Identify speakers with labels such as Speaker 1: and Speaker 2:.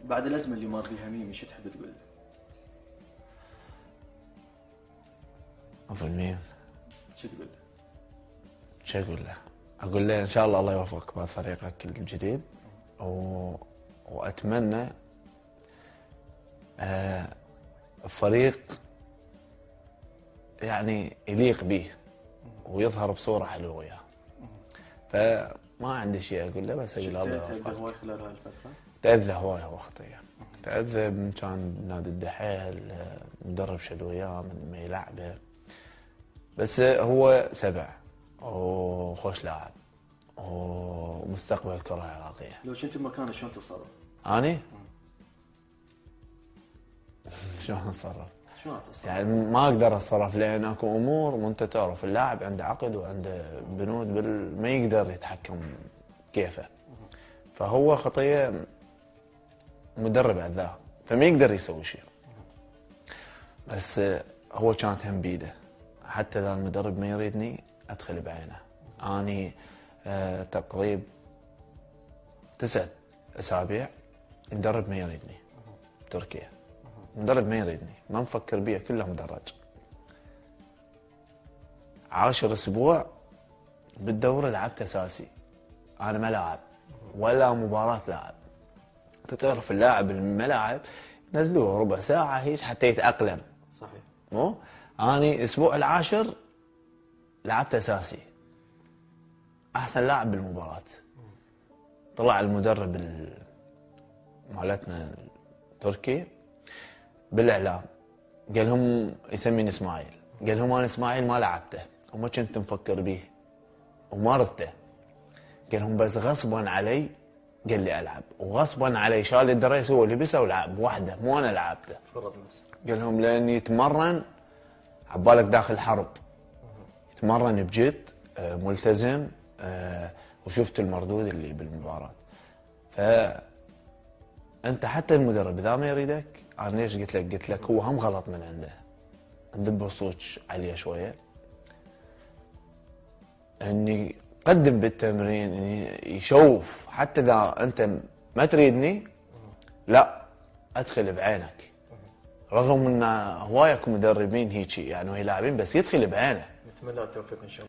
Speaker 1: بعد الازمه اللي مر بيها ميمي شو تحب تقول له؟
Speaker 2: ابو الميم
Speaker 1: شو تقول له؟
Speaker 2: شو اقول له؟ اقول له ان شاء الله يوفقك بطريقك الجديد واتمنى فريق يعني يليق به ويظهر بصوره حلوه وياه. فما عندي شيء اقول له، بس اقول له الله
Speaker 1: تأذى
Speaker 2: يوفقك.
Speaker 1: هواي خلال هاي الفتره؟
Speaker 2: تأذى هواي هو خطية. تأذى من كان نادي الدحيل، مدرب شد وياه من ما يلعبه، بس هو سبع وخوش لاعب ومستقبل الكرة العراقية.
Speaker 1: لو كنت بمكانه شلون تتصرف؟
Speaker 2: أني؟ شلون أتصرف؟
Speaker 1: شلون تتصرف؟
Speaker 2: يعني ما أقدر أتصرف لأن أكو أمور وأنت تعرف اللاعب عنده عقد وعنده بنود ما يقدر يتحكم كيفه. فهو خطية مدرب أذاه فما يقدر يسوي شيء. بس هو كانت هم بيده، حتى اذا المدرب ما يريدني ادخل بعينه. اني تقريب 9 أسابيع مدرب ما يريدني تركيا، مدرب ما يريدني، ما مفكر بيه، كله مدرج. 10 أسبوع بالدوري لعبت اساسي، انا ما لاعب ولا مباراه لاعب. انت تعرف اللاعب الملاعب نزلوه ربع ساعه هيك حتى يتاقلم.
Speaker 1: صحيح.
Speaker 2: مو اني الاسبوع العاشر لعبت اساسي، احسن لاعب بالمباراه. طلع المدرب مالتنا التركي بالاعلام قال لهم، يسميني اسماعيل، قال لهم انا اسماعيل ما لعبته وما كنت مفكر به وما ردته. قال لهم بس غصبا علي قال لي العب، وغصبا علي شال الدريس هو لبسه ولعب وحده، مو انا لعبته.
Speaker 1: فرض نفسه.
Speaker 2: قال لهم لاني يتمرن عبالك داخل حرب، يتمرن بجد ملتزم، وشفت المردود اللي بالمباراه. فانت حتى المدرب اذا ما يريدك، انا ليش قلت لك هو هم غلط من عنده، ندب صوت عاليه شويه، اني قدم بالتمرين، اني يشوف حتى اذا انت ما تريدني لا ادخل بعينك. رغم ان هوايك مدربين هيجي يعني وهي لاعبين، بس يدخل بعينه.
Speaker 1: نتمنى التوفيق ان شاء الله.